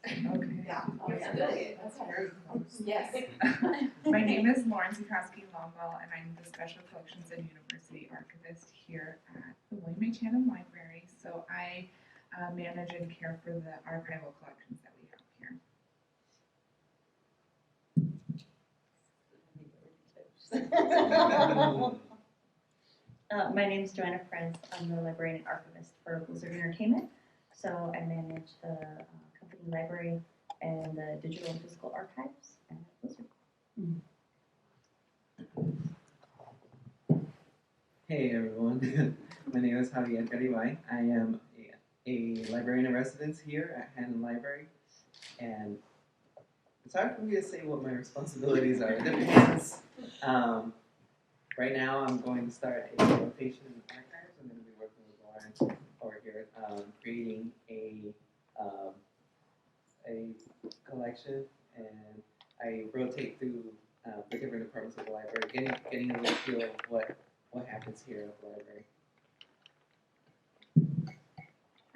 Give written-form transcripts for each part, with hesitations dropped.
Okay. Yeah. Oh, yeah. That's very close. Yes. My name is Lauren Zukowski-Longwell, and I'm the Special Collections and University Archivist here at the William H. Hannon Library. So I manage and care for the archival collections that we have here. My name is Joanna Prince. I'm the librarian and archivist for Blizzard Entertainment. So I manage the company library and the digital and physical archives at Blizzard. Hey everyone, my name is Javier Garibay. I am a librarian in residence here at Hannon Library, and it's hard for me to say what my responsibilities are. It depends. Right now I'm going to start a rotation in the archives. I'm going to be working with Lauren over here, creating a collection, and I rotate through the different departments of the library, getting a little feel of what happens here at the library.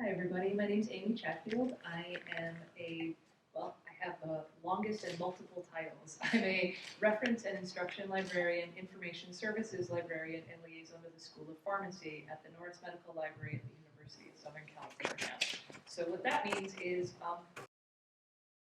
Hi everybody, my name is Amy Chatfield. I have the longest and multiple titles. I'm a reference and instruction librarian, information services librarian, and liaison to the School of Pharmacy at the Norris Medical Library at the University of Southern California. So what that means is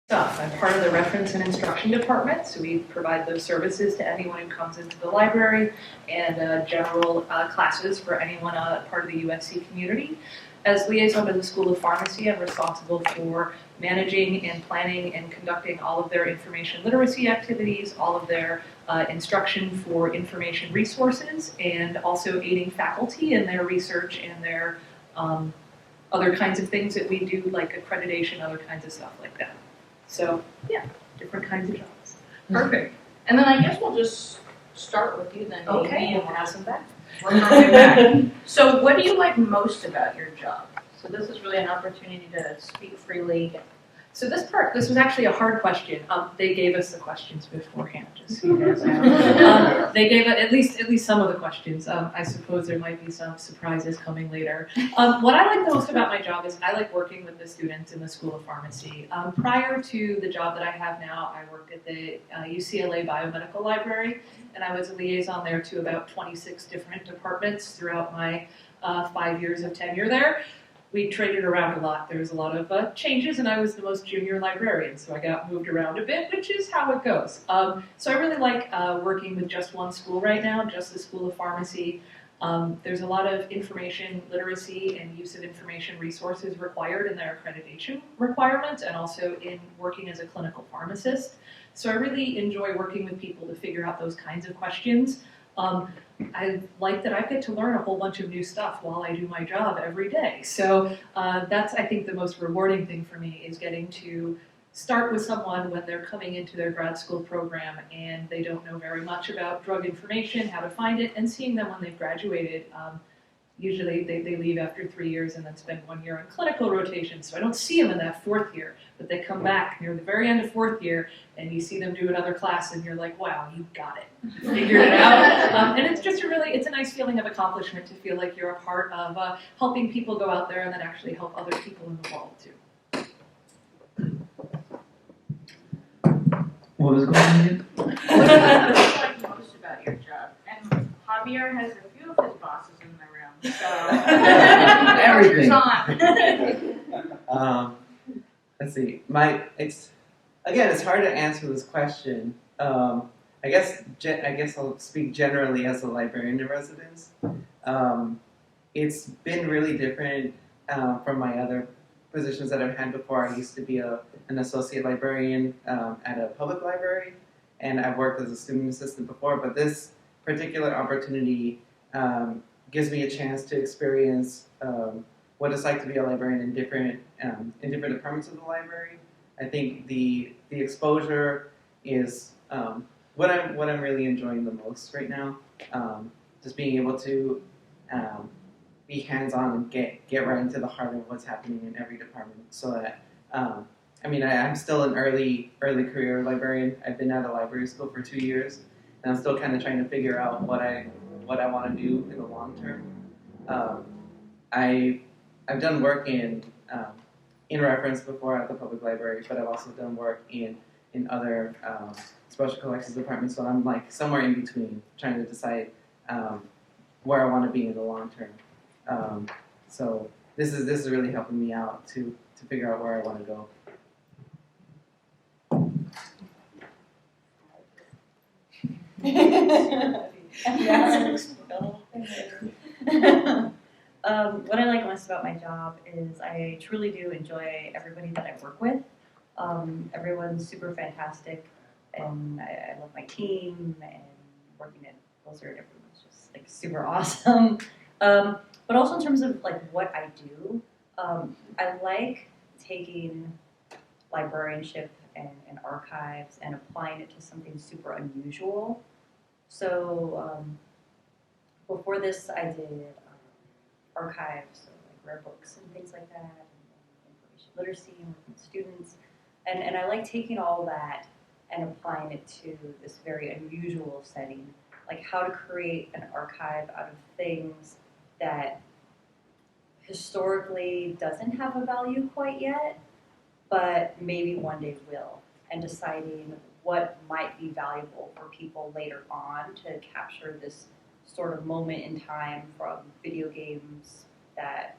I'm part of the reference and instruction department, so we provide those services to anyone who comes into the library and general classes for anyone part of the USC community. As liaison to the School of Pharmacy, I'm responsible for managing and planning and conducting all of their information literacy activities, all of their instruction for information resources, and also aiding faculty in their research and their other kinds of things that we do, like accreditation, other kinds of stuff like that. So, yeah, different kinds of jobs. Perfect. And then I guess we'll just start with you then, Okay, Amy, we'll and pass them back. work our way back. So what do you like most about your job? So this is really an opportunity to speak freely. So this was actually a hard question. They gave us the questions beforehand, just so you guys know. They gave at least some of the questions. I suppose there might be some surprises coming later. What I like the most about my job is I like working with the students in the School of Pharmacy. Prior to the job that I have now, I worked at the UCLA Biomedical Library, and I was a liaison there to about 26 different departments throughout my 5 years of tenure there. We traded around a lot. There was a lot of changes, and I was the most junior librarian, so I got moved around a bit, which is how it goes. So I really like working with just one school right now, just the School of Pharmacy. There's a lot of information literacy and use of information resources required in their accreditation requirements, and also in working as a clinical pharmacist. So I really enjoy working with people to figure out those kinds of questions. I like that I get to learn a whole bunch of new stuff while I do my job every day. So that's, I think, the most rewarding thing for me is getting to start with someone when they're coming into their grad school program and they don't know very much about drug information, how to find it, and seeing them when they've graduated. Usually they leave after 3 years and then spend 1 year on clinical rotation, so I don't see them in that 4th year, but they come back near the very end of 4th year and you see them do another class and you're like, wow, you got it, you figured it out. And it's just it's a nice feeling of accomplishment to feel like you're a part of helping people go out there and then actually help other people in the world too. What was going on again? What do you like most about your job? And Javier has a few of his bosses in the room, so Everything. on. Let's see. It's hard to answer this question. I guess I'll speak generally as a librarian in residence. It's been really different from my other positions that I've had before. I used to be an associate librarian at a public library, and I've worked as a student assistant before, but this particular opportunity gives me a chance to experience what it's like to be a librarian in different departments of the library. I think the exposure is what I'm really enjoying the most right now. Just being able to be hands-on and get right into the heart of what's happening in every department. So that I'm still an early career librarian. I've been at a library school for 2 years, and I'm still kind of trying to figure out what I want to do in the long term. I've done work in in reference before at the public library, but I've also done work in other special collections departments. So I'm like somewhere in between, trying to decide where I want to be in the long term. So this is really helping me out to figure out where I want to go. What I like most about my job is I truly do enjoy everybody that I work with. Everyone's super fantastic, and I love my team, and working at Blizzard, everyone's just like super awesome. But also in terms of like what I do, I like taking librarianship and archives and applying it to something super unusual. So before this, I did archives, so like rare books and things like that, and information literacy and working with students. And I like taking all that and applying it to this very unusual setting, like how to create an archive out of things that historically doesn't have a value quite yet, but maybe one day will, and deciding what might be valuable for people later on to capture this sort of moment in time from video games that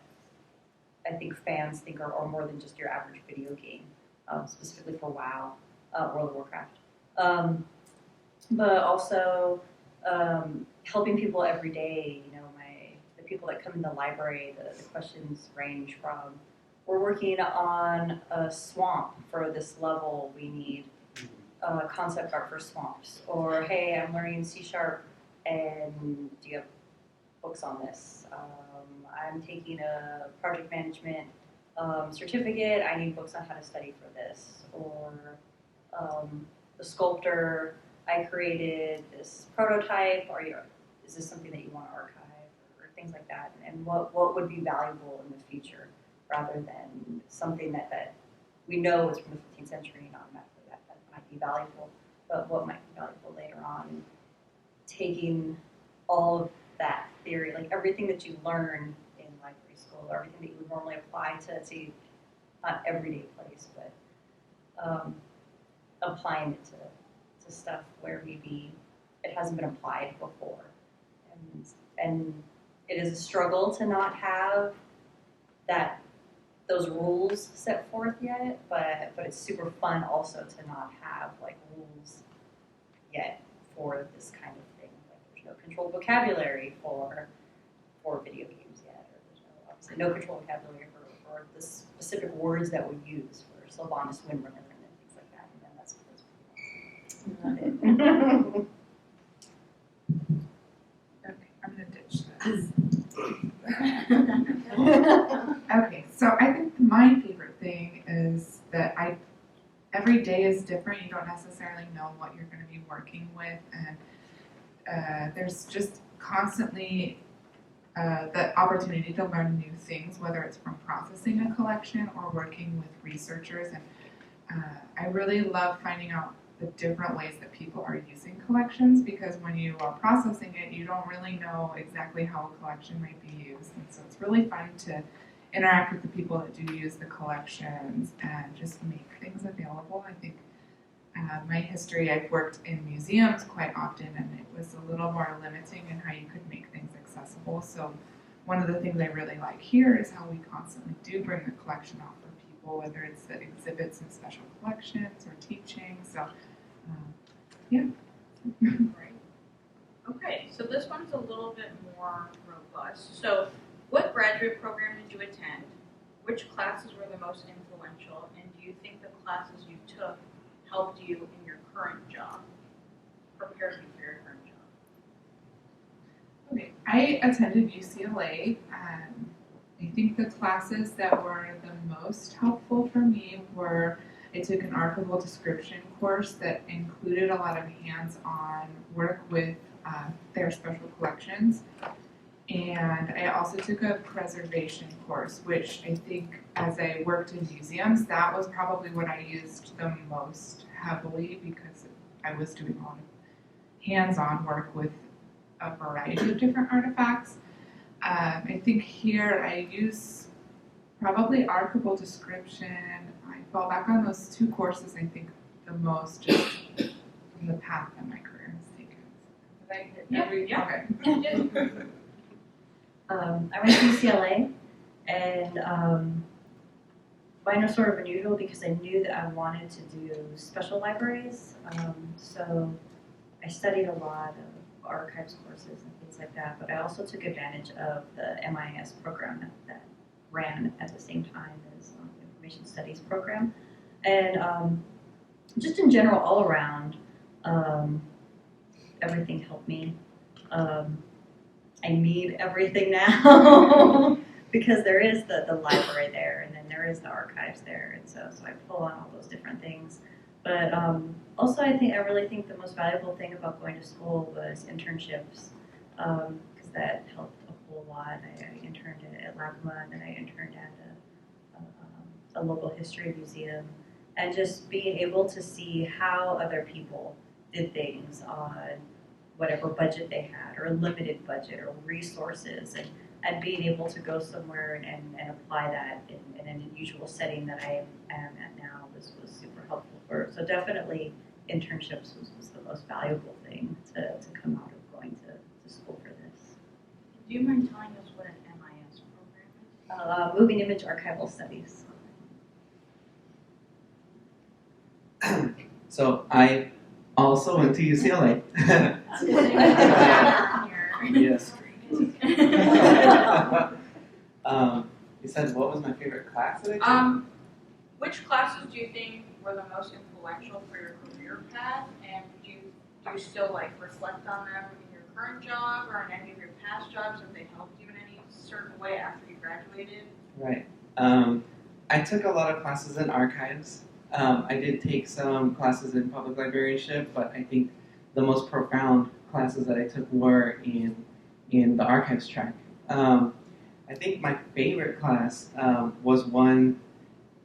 I think fans think are more than just your average video game, specifically for WoW, World of Warcraft. But also helping people every day. You know, the people that come in the library, the questions range from, we're working on a swamp for this level, we need concept art for swamps, or hey, I'm learning C# and do you have books on this? I'm taking a project management certificate, I need books on how to study for this. Or the sculptor, I created this prototype, is this something that you want to archive, or things like that, and what would be valuable in the future, rather than something that we know is from the 15th century and automatically that might be valuable, but what might be valuable later on. Taking all of that theory, like everything that you learn in library school, or everything that you would normally apply to not everyday place, but applying it to stuff where maybe it hasn't been applied before. And it is a struggle to not have those rules set forth yet, but it's super fun also to not have like rules yet for this kind of thing. Like there's no controlled vocabulary for video games yet, or there's obviously no controlled vocabulary for the specific words that we use for Sylvanas Windrunner and things like that. And then that's it. Okay, I'm gonna ditch this. Okay, so I think my favorite thing is that every day is different. You don't necessarily know what you're going to be working with, and there's just constantly the opportunity to learn new things, whether it's from processing a collection or working with researchers. And I really love finding out the different ways that people are using collections, because when you are processing it, you don't really know exactly how a collection might be used. And so it's really fun to interact with the people that do use the collections and just make things available. I think my history, I've worked in museums quite often, and it was a little more limiting in how you could make things accessible. So one of the things I really like here is how we constantly do bring the collection out for people, whether it's the exhibits and special collections or teaching. So yeah. Great. Okay, so this one's a little bit more robust. So what graduate program did you attend? Which classes were the most influential? And do you think the classes you took helped you in your current job, prepared you for your current job? Okay, I attended UCLA. I think the classes that were the most helpful for me were, I took an archival description course that included a lot of hands-on work with their special collections. And I also took a preservation course, which I think as I worked in museums, that was probably what I used the most heavily, because I was doing a lot of hands-on work with a variety of different artifacts. I think here I use Probably archival description. I fall back on those two courses, I think, the most, just from the path that my career has taken. Did I hit every? Yeah. Okay. I went to UCLA, and mine was sort of unusual because I knew that I wanted to do special libraries. So I studied a lot of archives courses and things like that, but I also took advantage of the MLIS program that ran at the same time as the Information Studies program. And just in general, all around, everything helped me. I need everything now because there is the library there, and then there is the archives there, and so I pull on all those different things. But also, I really think the most valuable thing about going to school was internships, because that helped a whole lot. I interned at LACMA, and then I interned at a local history museum, and just being able to see how other people did things on whatever budget they had, or a limited budget, or resources, and being able to go somewhere and apply that in an unusual setting that I am at now was super helpful for. So definitely internships was the most valuable thing to come out of going to school for this. Do you mind telling us what an MIS program is? Moving Image Archival Studies. So I also went to UCLA. Yes. You said what was my favorite class that I took? Which classes do you think were the most influential for your career path, and do you still reflect on them in your current job or in any of your past jobs? Have they helped you in any certain way after you graduated? Right. I took a lot of classes in archives. I did take some classes in public librarianship, but I think the most profound classes that I took were in the archives track. I think my favorite class was one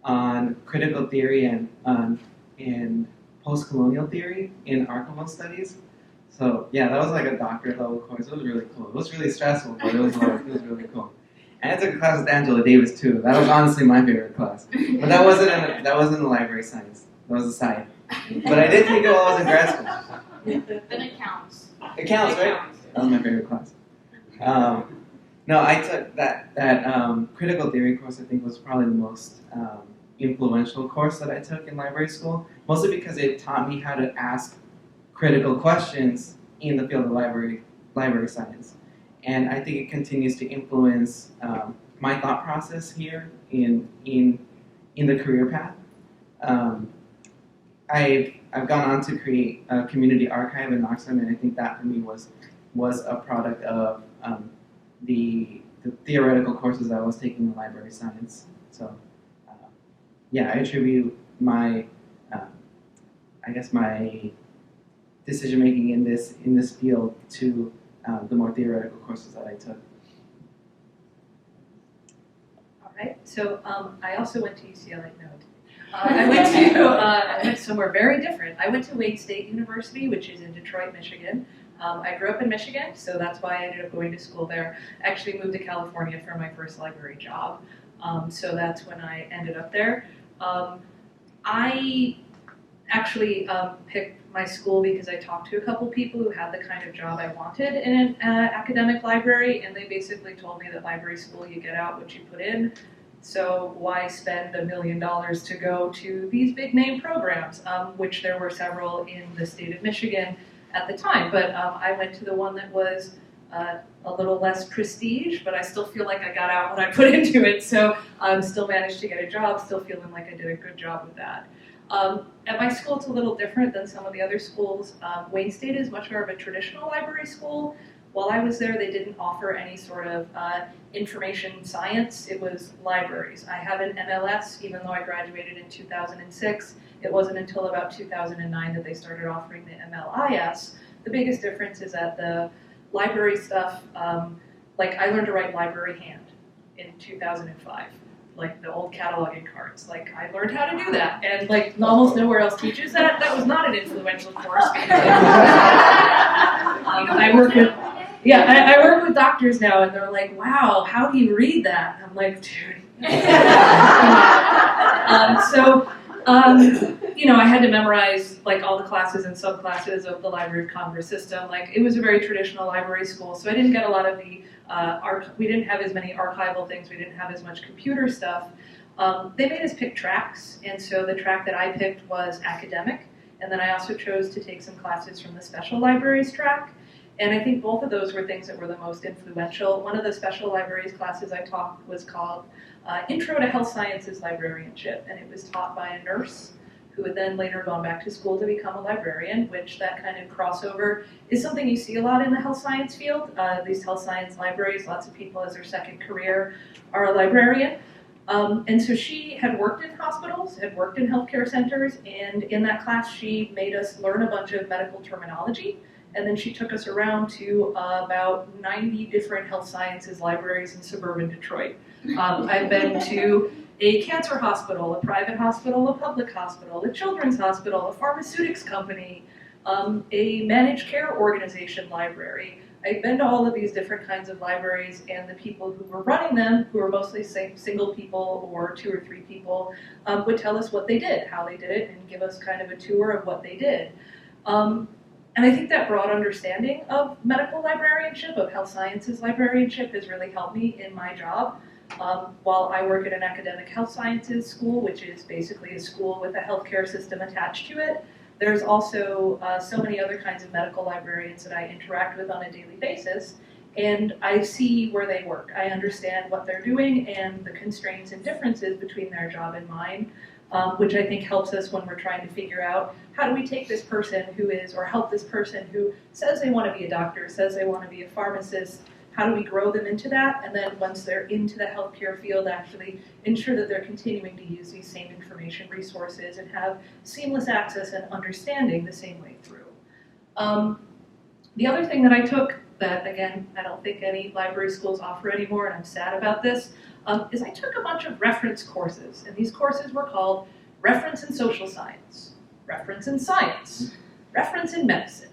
on critical theory and post-colonial theory in archival studies. So yeah, that was like a doctorate level course. It was really cool. It was really stressful, but it was really cool. And I took a class with Angela Davis too. That was honestly my favorite class. But that wasn't in the library science. That was a side. But I did take it while I was in grad school. Then it counts. It counts, right? That was my favorite class. No, I took that critical theory course. I think was probably the most influential course that I took in library school. Mostly because it taught me how to ask critical questions in the field of library science. And I think it continues to influence my thought process here in the career path. I've gone on to create a community archive in Oxford, and I think that for me was a product of the theoretical courses I was taking in library science. So yeah, I attribute my my decision making in this field to the more theoretical courses that I took. All right. So I also went to UCLA. No, I went somewhere very different. I went to Wayne State University, which is in Detroit, Michigan. I grew up in Michigan, so that's why I ended up going to school there. I actually moved to California for my first library job, so that's when I ended up there. I actually picked my school because I talked to a couple people who had the kind of job I wanted in an academic library, and they basically told me that library school, you get out what you put in. So why spend $1 million to go to these big name programs, which there were several in the state of Michigan at the time. But I went to the one that was a little less prestige, but I still feel like I got out what I put into it. So still managed to get a job, still feeling like I did a good job with that. At my school, it's a little different than some of the other schools. Wayne State is much more of a traditional library school. While I was there, they didn't offer any sort of information science. It was libraries. I have an MLS, even though I graduated in 2006. It wasn't until about 2009 that they started offering the MLIS. The biggest difference is that the library stuff, like I learned to write library hand in 2005. Like the old cataloging cards. Like I learned how to do that, and like almost nowhere else teaches that. That was not an influential course. I work with Yeah, I work with doctors now, and they're like, "Wow, how do you read that?" And I'm like, "Dude." I had to memorize like all the classes and subclasses of the Library of Congress system. Like, it was a very traditional library school, so I didn't get a lot of the we didn't have as many archival things. We didn't have as much computer stuff. They made us pick tracks, and so the track that I picked was academic, and then I also chose to take some classes from the special libraries track. And I think both of those were things that were the most influential. One of the special libraries classes I taught was called Intro to Health Sciences Librarianship, and it was taught by a nurse who had then later gone back to school to become a librarian, which that kind of crossover is something you see a lot in the health science field. These health science libraries, lots of people as their second career are a librarian. And so she had worked in hospitals, had worked in healthcare centers, and in that class she made us learn a bunch of medical terminology, and then she took us around to about 90 different health sciences libraries in suburban Detroit. I've been to a cancer hospital, a private hospital, a public hospital, a children's hospital, a pharmaceutics company, a managed care organization library. I've been to all of these different kinds of libraries, and the people who were running them, who were mostly single people or 2 or 3 people, would tell us what they did, how they did it, and give us kind of a tour of what they did. And I think that broad understanding of medical librarianship, of health sciences librarianship, has really helped me in my job. While I work at an academic health sciences school, which is basically a school with a healthcare system attached to it, there's also so many other kinds of medical librarians that I interact with on a daily basis, and I see where they work. I understand what they're doing and the constraints and differences between their job and mine, which I think helps us when we're trying to figure out how do we take this person who is, or help this person who says they want to be a doctor, says they want to be a pharmacist, how do we grow them into that, and then once they're into the healthcare field, actually ensure that they're continuing to use these same information resources and have seamless access and understanding the same way through. The other thing that I took that, again, I don't think any library schools offer anymore, and I'm sad about this, is I took a bunch of reference courses, and these courses were called Reference in Social Science, Reference in Science, Reference in Medicine.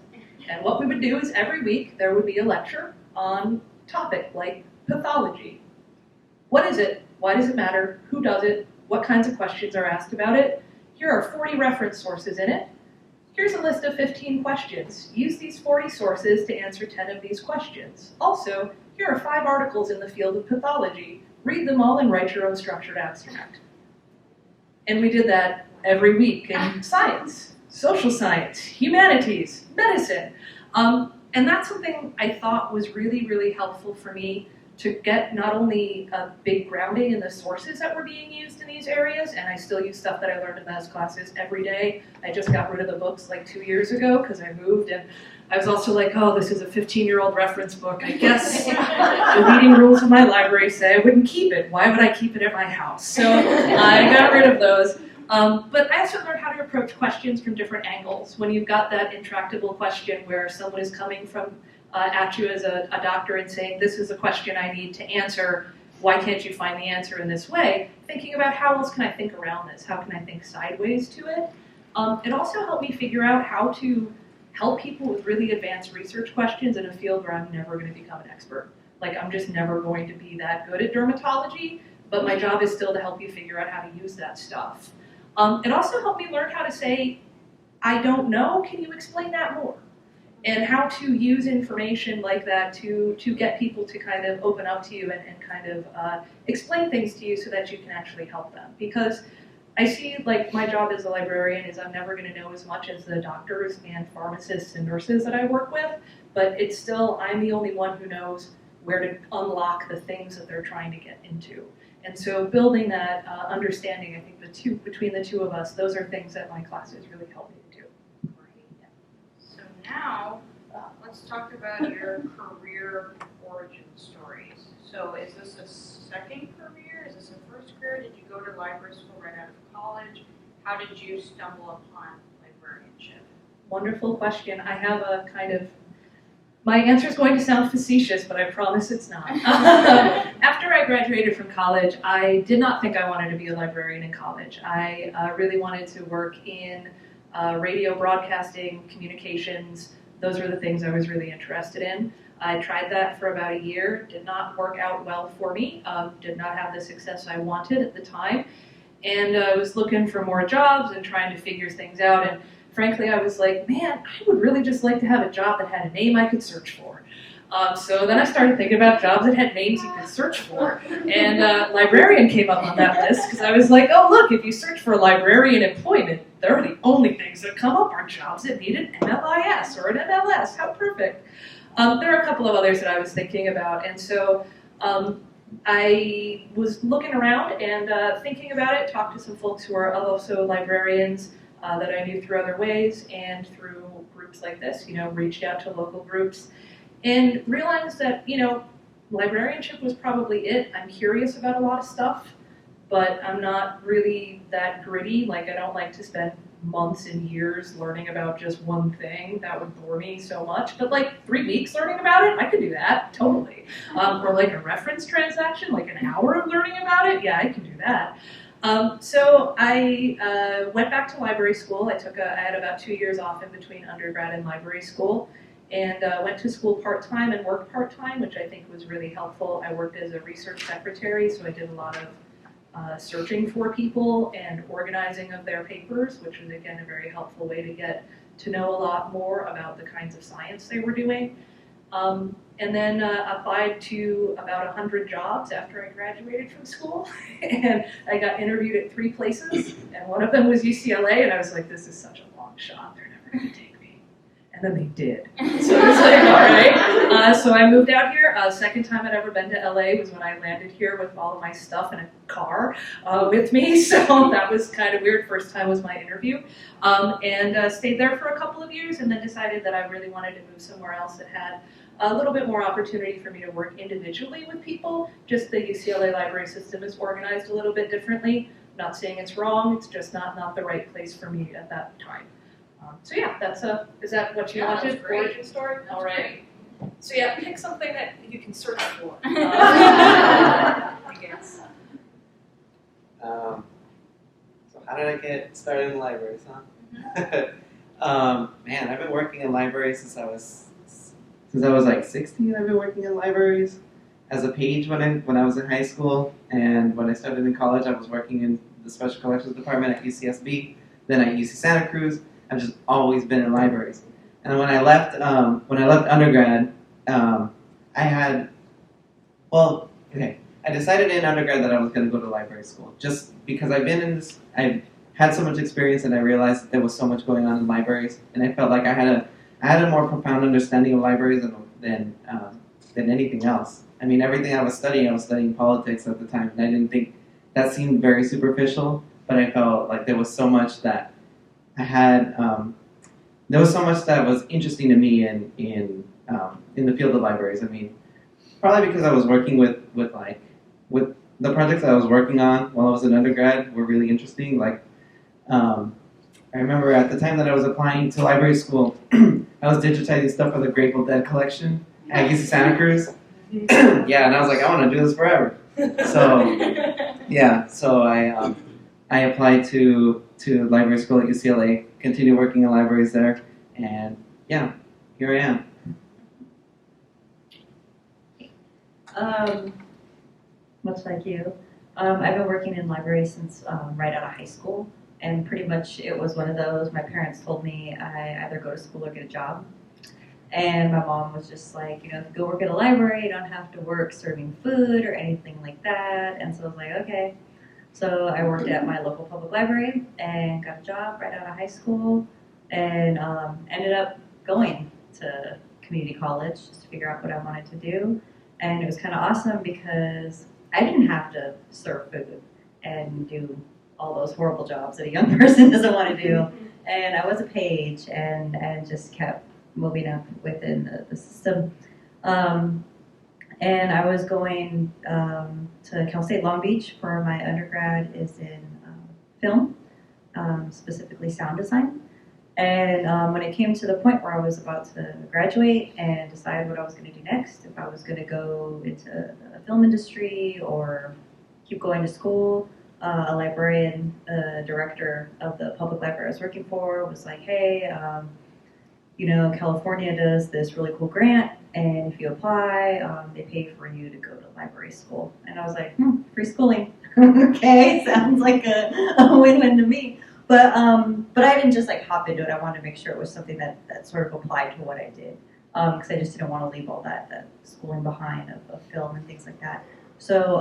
And what we would do is every week there would be a lecture on topic like pathology. What is it? Why does it matter? Who does it? What kinds of questions are asked about it? Here are 40 reference sources in it. Here's a list of 15 questions. Use these 40 sources to answer 10 of these questions. Also, here are 5 articles in the field of pathology. Read them all and write your own structured abstract. And we did that every week in science, social science, humanities, medicine. And that's something I thought was really, really helpful for me to get not only a big grounding in the sources that were being used in these areas, and I still use stuff that I learned in those classes every day. I just got rid of the books like 2 years ago because I moved, and I was also like, oh, this is a 15-year-old reference book. I guess the leading rules of my library say I wouldn't keep it. Why would I keep it at my house? So I got rid of those. But I also learned how to approach questions from different angles. When you've got that intractable question where someone is coming from at you as a doctor and saying, this is a question I need to answer, why can't you find the answer in this way? Thinking about how else can I think around this? How can I think sideways to it? It also helped me figure out how to help people with really advanced research questions in a field where I'm never going to become an expert. Like, I'm just never going to be that good at dermatology, but my job is still to help you figure out how to use that stuff. It also helped me learn how to say, I don't know, can you explain that more? And how to use information like that to get people to kind of open up to you and kind of explain things to you so that you can actually help them. Because I see, like, my job as a librarian is I'm never going to know as much as the doctors and pharmacists and nurses that I work with, but it's still, I'm the only one who knows where to unlock the things that they're trying to get into. And so building that understanding, I think between the two of us, those are things that my classes really help me to do. Yeah. So now, let's talk about your career origin stories. So is this a second career? Is this a first career? Did you go to library school right out of college? How did you stumble upon librarianship? Wonderful question. I have a kind of, my answer is going to sound facetious, but I promise it's not. After I graduated from college, I did not think I wanted to be a librarian in college. I really wanted to work in radio broadcasting, communications. Those were the things I was really interested in. I tried that for about a year, did not work out well for me, did not have the success I wanted at the time, and I was looking for more jobs and trying to figure things out, and frankly I was like, man, I would really just like to have a job that had a name I could search for. So then I started thinking about jobs that had names you could search for, and librarian came up on that list because I was like, oh look, if you search for librarian employment, there are the only things that come up are jobs that need an MLIS or an MLS. How perfect. There are a couple of others that I was thinking about, and so I was looking around and thinking about it, talked to some folks who are also librarians that I knew through other ways and through groups like this, reached out to local groups, and realized that, librarianship was probably it. I'm curious about a lot of stuff, but I'm not really that gritty. Like, I don't like to spend months and years learning about just one thing. That would bore me so much. But like 3 weeks learning about it, I could do that, totally. Or like a reference transaction, like an hour of learning about it, yeah, I can do that. So I went back to library school. I had about 2 years off in between undergrad and library school, and went to school part-time and worked part-time, which I think was really helpful. I worked as a research secretary, so I did a lot of searching for people and organizing of their papers, which was, again, a very helpful way to get to know a lot more about the kinds of science they were doing. And then applied to about 100 jobs after I graduated from school. And I got interviewed at 3 places, and one of them was UCLA, and I was like, this is such a long shot, they're never gonna take me. And then they did. So I was like, all right. So I moved out here. Second time I'd ever been to LA was when I landed here with all of my stuff in a car with me. So that was kind of weird. First time was my interview. And stayed there for a couple of years, and then decided that I really wanted to move somewhere else that had a little bit more opportunity for me to work individually with people. Just the UCLA library system is organized a little bit differently. Not saying it's wrong, it's just not the right place for me at that time. So yeah, is that what you wanted? That's great. Origin story? That's All right. So yeah, pick something that you can search for. I guess. So how did I get started in libraries, huh? Man, I've been working in libraries since I was like 16. I've been working in libraries as a page when I was in high school, and when I started in college, I was working in the special collections department at UCSB, then at UC Santa Cruz. I've just always been in libraries. And when I left undergrad, I decided in undergrad that I was going to go to library school, just because I had so much experience, and I realized that there was so much going on in libraries, and I felt like I had a more profound understanding of libraries than anything else. I mean, everything I was studying politics at the time, and I didn't think that seemed very superficial, but I felt like there was so much that there was so much that was interesting to me in the field of libraries. I mean, probably because I was working with the projects I was working on while I was an undergrad were really interesting. Like, I remember at the time that I was applying to library school, I was digitizing stuff for the Grateful Dead collection at UC Santa Cruz. Yeah, and I was like, I want to do this forever. So, yeah, so I applied to library school at UCLA, continued working in libraries there, and yeah, here I am. Much like you. I've been working in libraries since right out of high school, and pretty much it was one of those, my parents told me I either go to school or get a job. And my mom was just like, if you go work at a library, you don't have to work serving food or anything like that. And so I was like, okay. So I worked at my local public library and got a job right out of high school, and ended up going to community college just to figure out what I wanted to do. And it was kind of awesome because I didn't have to serve food and do all those horrible jobs that a young person doesn't want to do. And I was a page and just kept moving up within the system. And I was going to Cal State Long Beach for my undergrad is in film, specifically sound design. And when it came to the point where I was about to graduate and decide what I was going to do next, if I was going to go into the film industry or keep going to school, a librarian, director of the public library I was working for was like, hey, California does this really cool grant and if you apply, they pay for you to go to library school. And I was like, free schooling. Okay, sounds like a win-win to me. But I didn't just like hop into it. I wanted to make sure it was something that sort of applied to what I did, because I just didn't want to leave all that schooling behind of film and things like that. So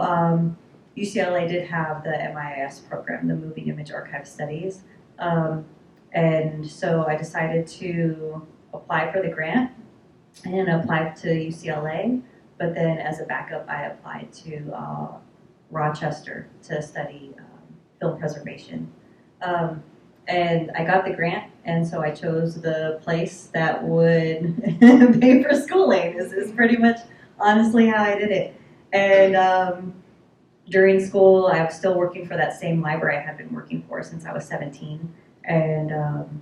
UCLA did have the MLIS program, the Moving Image Archive Studies, and so I decided to apply for the grant and applied to UCLA. But then as a backup, I applied to Rochester to study film preservation. And I got the grant, and so I chose the place that would pay for schooling. This is pretty much honestly how I did it. And during school, I was still working for that same library I had been working for since I was 17. And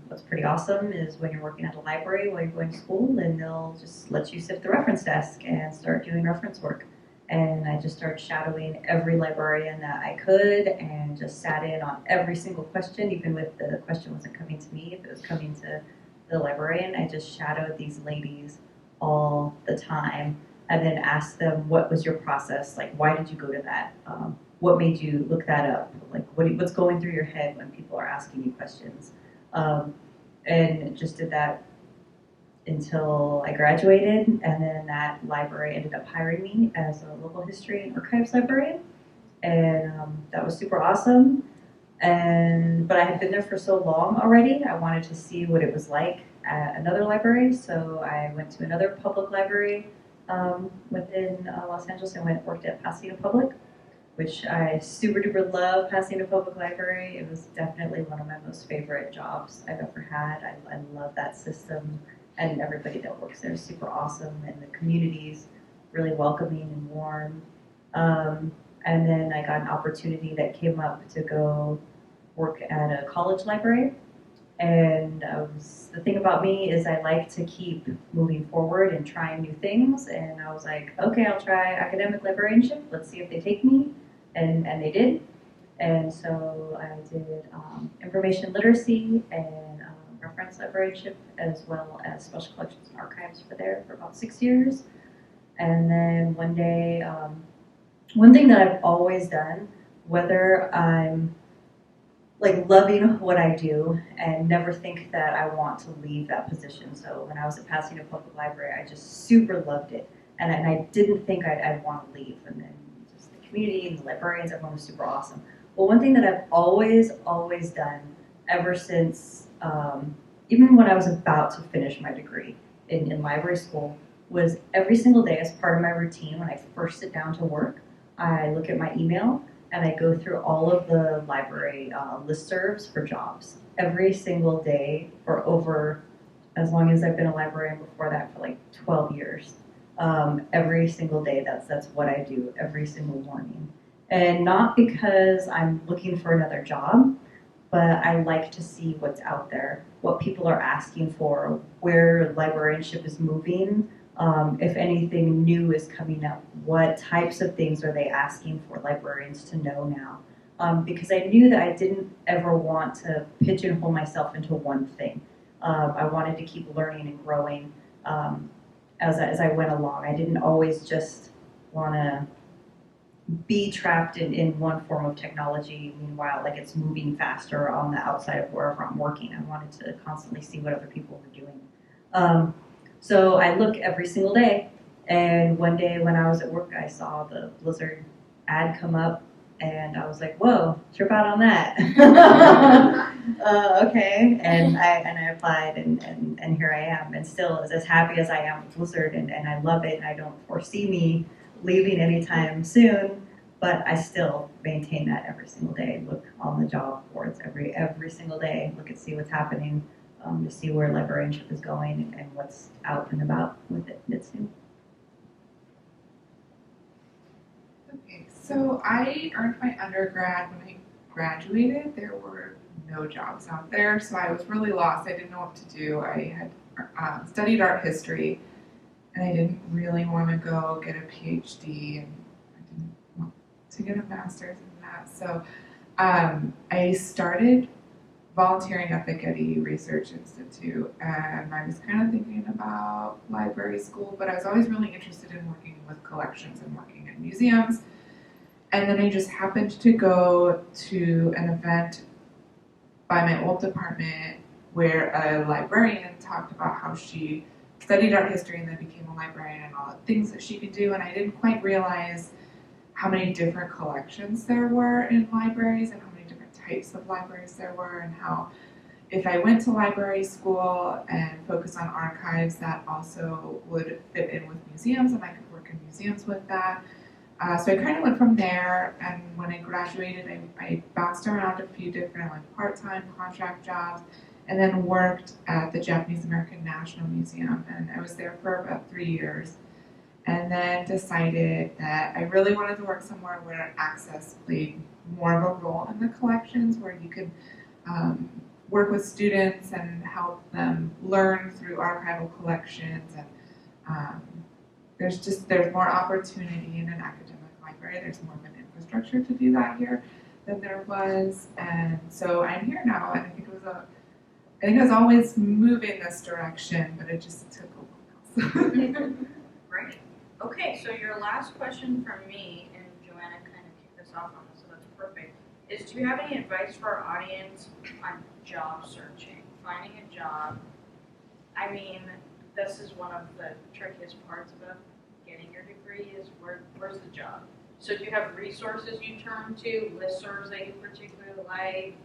what's pretty awesome is when you're working at a library while you're going to school, then they'll just let you sit at the reference desk and start doing reference work. And I just started shadowing every librarian that I could and just sat in on every single question, even if the question wasn't coming to me, if it was coming to the librarian. I just shadowed these ladies all the time and then asked them, what was your process? Like, why did you go to that? What made you look that up? Like, what's going through your head when people are asking you questions? And just did that until I graduated, and then that library ended up hiring me as a local history and archives librarian, and that was super awesome. But I had been there for so long already, I wanted to see what it was like at another library, so I went to another public library within Los Angeles. I worked at Pasadena Public, which I super duper love. Pasadena Public Library. It was definitely one of my most favorite jobs I've ever had. I love that system. And everybody that works there is super awesome, and the community's really welcoming and warm. And then I got an opportunity that came up to go work at a college library. And the thing about me is I like to keep moving forward and trying new things. And I was like, okay, I'll try academic librarianship. Let's see if they take me. And they did. And so I did information literacy and reference librarianship, as well as special collections and archives for there for about 6 years. And then one day, one thing that I've always done, whether I'm like loving what I do and never think that I want to leave that position. So when I was at Pasadena Public Library, I just super loved it. And I didn't think I'd want to leave. And then just the community and the librarians, everyone was super awesome. Well, one thing that I've always done ever since, even when I was about to finish my degree in library school, was every single day as part of my routine when I first sit down to work, I look at my email and I go through all of the library listservs for jobs. Every single day for over, as long as I've been a librarian before that, for like 12 years. Every single day, that's what I do every single morning. And not because I'm looking for another job, but I like to see what's out there, what people are asking for, where librarianship is moving, if anything new is coming up, what types of things are they asking for librarians to know now. Because I knew that I didn't ever want to pigeonhole myself into one thing. I wanted to keep learning and growing as I went along. I didn't always just want to be trapped in one form of technology, meanwhile, like it's moving faster on the outside of wherever I'm working. I wanted to constantly see what other people were doing. So I look every single day, and one day when I was at work, I saw the Blizzard ad come up, and I was like, whoa, trip out on that. Okay, and I applied, and here I am, and still as happy as I am with Blizzard, and I love it, and I don't foresee me leaving anytime soon, but I still maintain that every single day. Look on the job boards every single day. Look and see what's happening, to see where librarianship is going and what's out and about with it. It's new. Okay, so I earned my undergrad. When I graduated, there were no jobs out there, so I was really lost. I didn't know what to do. I had studied art history, and I didn't really want to go get a PhD, and I didn't want to get a master's in that. So I started volunteering at the Getty Research Institute, and I was kind of thinking about library school, but I was always really interested in working with collections and working in museums. And then I just happened to go to an event by my old department where a librarian talked about how she studied art history and then became a librarian and all the things that she could do, and I didn't quite realize how many different collections there were in libraries and how many different types of libraries there were, and how if I went to library school and focused on archives, that also would fit in with museums and I could work in museums with that. So I kind of went from there, and when I graduated, I bounced around a few different part-time contract jobs, and then worked at the Japanese American National Museum, and I was there for about 3 years, and then decided that I really wanted to work somewhere where access played more of a role in the collections, where you could work with students and help them learn through archival collections, and there's more opportunity in an academic library. There's more of an infrastructure to do that here than there was, and so I'm here now. And I think I was always moving this direction, but it just took a while. Great. Okay, so your last question from me, and Joanna kind of kicked us off on this, so that's perfect, is do you have any advice for our audience on job searching, finding a job? I mean, this is one of the trickiest parts about getting your degree is where's the job? So do you have resources you turn to, listservs that you particularly like,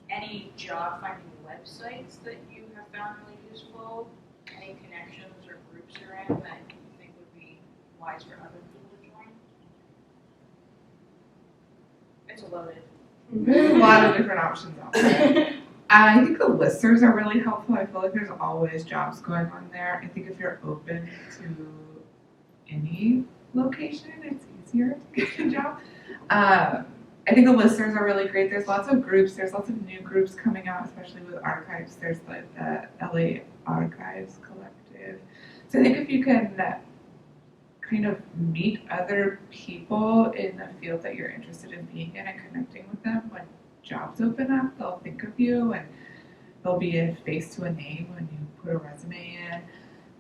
any job finding websites that you have found really useful, any connections or groups you're in that you think would be wise for other people to join? It's loaded. There's a lot of different options out there. I think the listservs are really helpful. I feel like there's always jobs going on there. I think if you're open to any location, it's easier to get a job. I think the listservs are really great. There's lots of groups. There's lots of new groups coming out, especially with archives. There's the LA Archives Collective. So I think if you can kind of meet other people in the field that you're interested in being in and connecting with them, when jobs open up, they'll think of you and there'll be a face to a name when you put a resume in.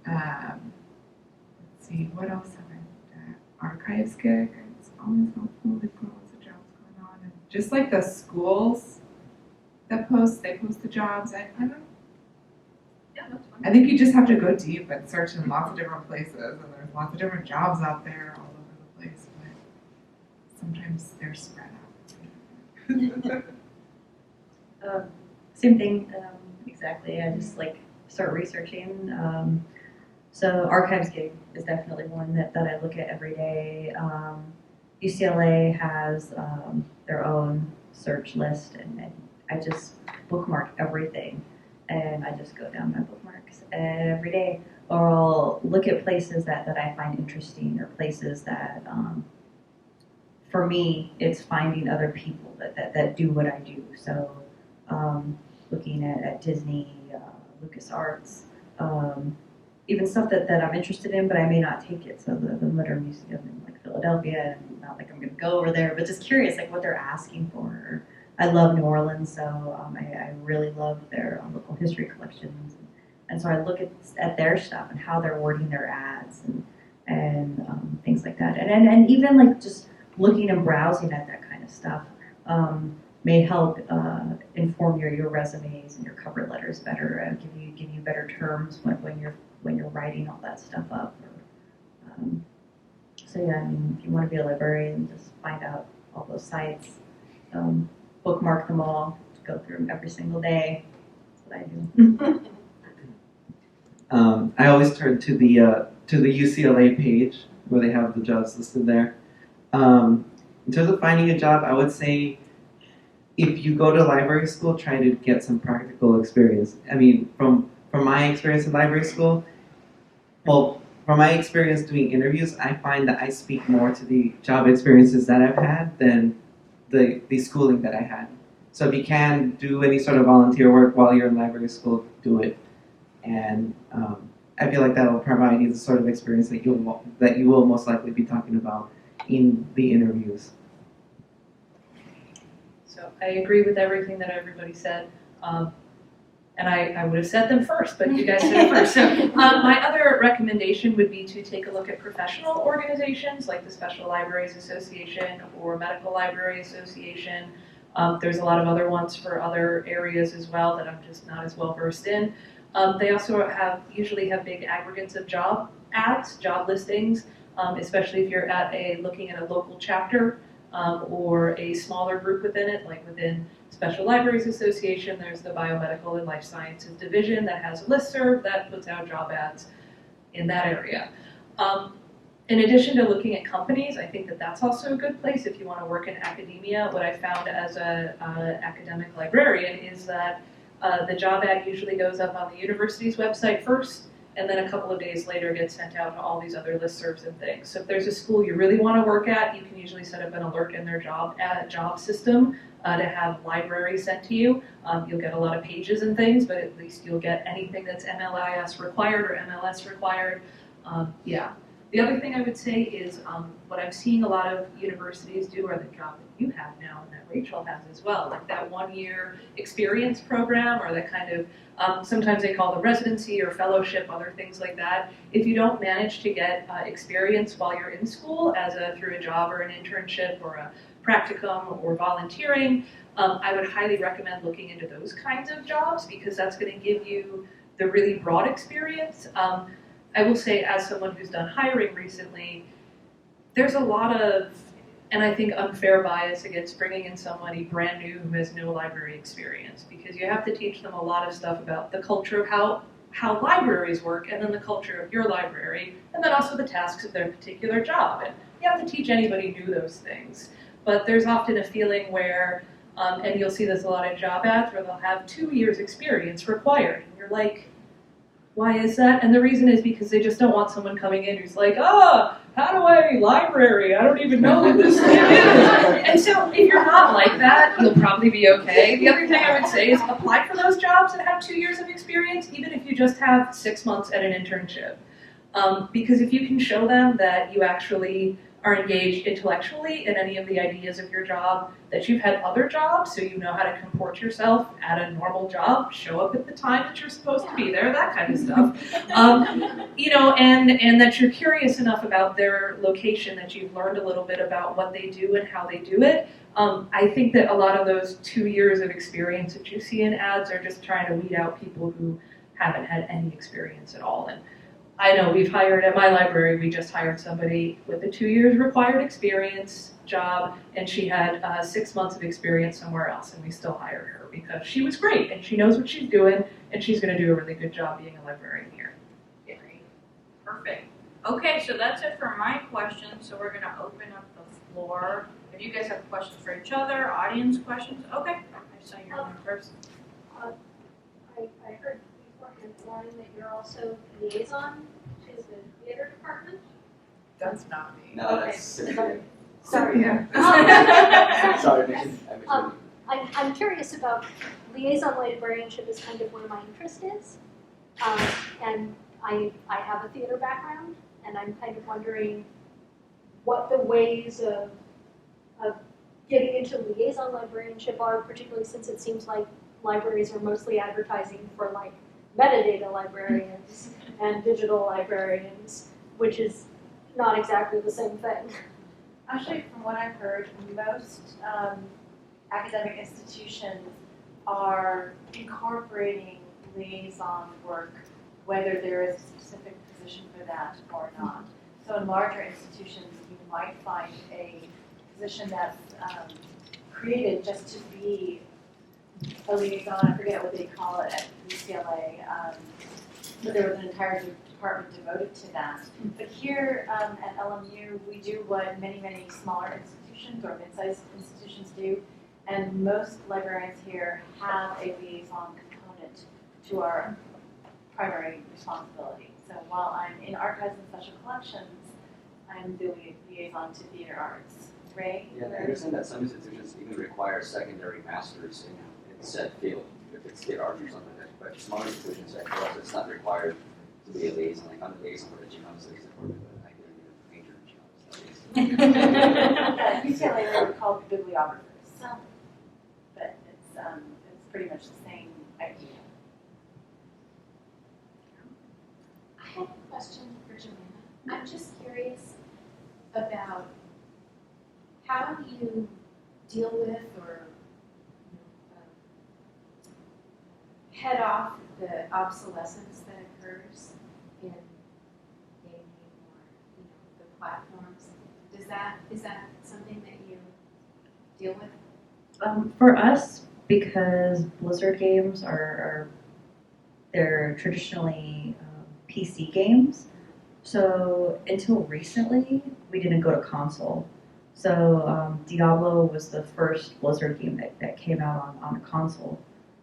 Let's see, what else have I looked at? Archives gig. It's always helpful. They've got lots of jobs going on. And just like the schools that they post the jobs. I don't know. Yeah, that's fine. I think you just have to go deep and search in lots of different places, and there's lots of different jobs out there all over the place, but sometimes they're spread out. Same thing, exactly. I just start researching. So archives gig is definitely one that I look at every day. UCLA has their own search list, and I just bookmark everything. And I just go down my bookmarks every day, or I'll look at places that I find interesting, or places that, for me, it's finding other people that do what I do. So looking at Disney, LucasArts, even stuff that I'm interested in, but I may not take it. So the Modern Museum in Philadelphia, and not I'm going to go over there, but just curious what they're asking for. I love New Orleans, so I really love their local history collections, and so I look at their stuff and how they're wording their ads and things like that, and even just looking and browsing at that kind of stuff may help inform your resumes and your cover letters better, and give you better terms when you're writing all that stuff up. So yeah, I mean, if you want to be a librarian, just find out all those sites. Bookmark them all, go through them every single day. That's what I do. I always turn to the UCLA page where they have the jobs listed there. In terms of finding a job, I would say if you go to library school, try to get some practical experience. I mean, from my experience in library school, well, from my experience doing interviews, I find that I speak more to the job experiences that I've had than the schooling that I had. So if you can do any sort of volunteer work while you're in library school, do it. And I feel like that will provide you the sort of experience that you will most likely be talking about in the interviews. So I agree with everything that everybody said. And I would have said them first, but you guys said it first. So my other recommendation would be to take a look at professional organizations like the Special Libraries Association or Medical Library Association. There's a lot of other ones for other areas as well that I'm just not as well versed in. They also usually have big aggregates of job ads, job listings, especially if you're looking at a local chapter or a smaller group within it, like within Special Libraries Association, there's the Biomedical and Life Sciences Division that has a listserv that puts out job ads in that area. In addition to looking at companies, I think that that's also a good place if you want to work in academia. What I found as an academic librarian is that the job ad usually goes up on the university's website first, and then a couple of days later gets sent out to all these other listservs and things. So if there's a school you really want to work at, you can usually set up an alert in their job system to have libraries sent to you. You'll get a lot of pages and things, but at least you'll get anything that's MLIS required or MLS required. Yeah. The other thing I would say is what I'm seeing a lot of universities do, or the job that you have now and that Rachel has as well, like that 1-year experience program, or that kind of, sometimes they call the residency or fellowship, other things like that. If you don't manage to get experience while you're in school through a job or an internship or a practicum or volunteering, I would highly recommend looking into those kinds of jobs because that's going to give you the really broad experience. I will say, as someone who's done hiring recently, there's a lot of, and I think, unfair bias against bringing in somebody brand new who has no library experience, because you have to teach them a lot of stuff about the culture of how libraries work, and then the culture of your library, and then also the tasks of their particular job. And you have to teach anybody new those things. But there's often a feeling where, and you'll see this a lot in job ads, where they'll have 2 years experience required. And you're like, why is that? And the reason is because they just don't want someone coming in who's like, how do I library? I don't even know what this thing is. And so if you're not like that, you'll probably be okay. The other thing I would say is apply for those jobs that have 2 years of experience, even if you just have 6 months at an internship. Because if you can show them that you actually are engaged intellectually in any of the ideas of your job, that you've had other jobs, so you know how to comport yourself at a normal job, show up at the time that you're supposed to be there, that kind of stuff. And that you're curious enough about their location that you've learned a little bit about what they do and how they do it. I think that a lot of those 2 years of experience that you see in ads are just trying to weed out people who haven't had any experience at all. And I know we've hired, at my library, we just hired somebody with a 2 years required experience job, and she had 6 months of experience somewhere else, and we still hired her because she was great, and she knows what she's doing, and she's going to do a really good job being a librarian here. Great. Perfect. Okay, so that's it for my questions, so we're going to open up the floor. If you guys have questions for each other, audience questions, okay. I saw your hand first. I heard before implying that you're also liaison to the theater department? That's not me. No, Okay. that's Cynthia. Sorry. Sorry, I mentioned I'm curious about liaison librarianship is kind of where my interest is. And I have a theater background, and I'm kind of wondering what the ways of getting into liaison librarianship are, particularly since it seems like libraries are mostly advertising for like metadata librarians and digital librarians, which is not exactly the same thing. Actually, from what I've heard, most academic institutions are incorporating liaison work, whether there is a specific position for that or not. So in larger institutions, you might find a position that's created just to be a liaison. I forget what they call it at UCLA, but there was an entire department devoted to that. But here at LMU, we do what many, many smaller institutions or mid-sized institutions do, and most librarians here have a liaison component to our primary responsibility. So while I'm in archives and special collections, I'm the liaison to theater arts. Ray? Yeah, I understand that some institutions even require secondary masters in said field, if it's theater arts or something like that. But smaller institutions, like for us, it's not required to be a liaison. Like I'm a liaison for the genome studies department, but I can be a major in genome studies. At UCLA, they were called bibliographers. But it's pretty much the same idea. I have a question for Joanna. I'm just curious about how you deal with or head off the obsolescence that occurs in gaming or the platforms. Is that something that you deal with? For us, because Blizzard games they're traditionally PC games, so until recently we didn't go to console. So Diablo was the first Blizzard game that came out on a console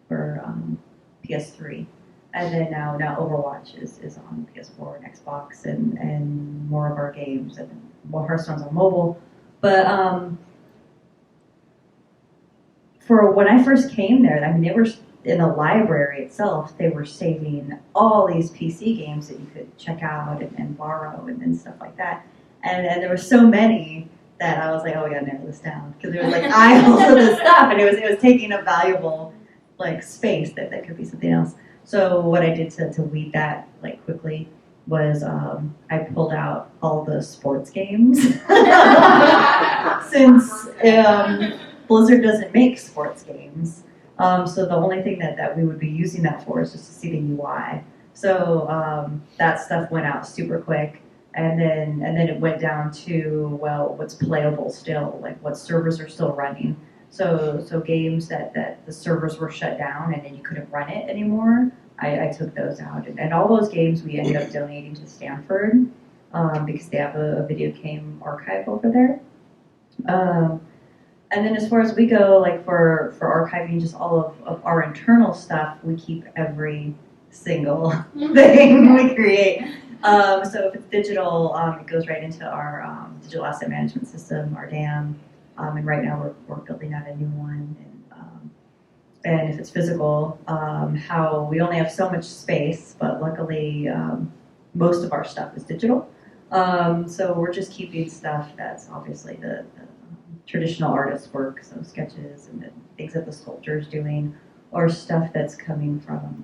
for PS3, and then now Overwatch is on PS4 and Xbox, and more of our games, and Hearthstone's on mobile, but. For when I first came there, I mean, they were in the library itself. They were saving all these PC games that you could check out and borrow and stuff like that. And there were so many that I was like, oh, we gotta narrow this down, because there was like aisles of this stuff, and it was taking up valuable like space that could be something else. So what I did to weed that like quickly was I pulled out all the sports games since. Blizzard doesn't make sports games, so the only thing that we would be using that for is just to see the UI. So that stuff went out super quick, and then it went down to, well, what's playable still, like what servers are still running. So games that the servers were shut down and then you couldn't run it anymore, I took those out, and all those games we ended up donating to Stanford because they have a video game archive over there. And then as far as we go, like for archiving just all of our internal stuff, we keep every single thing we create. So if it's digital, it goes right into our digital asset management system, our DAM. And right now we're building out a new one. And if it's physical, how we only have so much space, but luckily most of our stuff is digital. So we're just keeping stuff that's obviously the traditional artist work, so sketches and the things that the sculptor's doing, or stuff that's coming from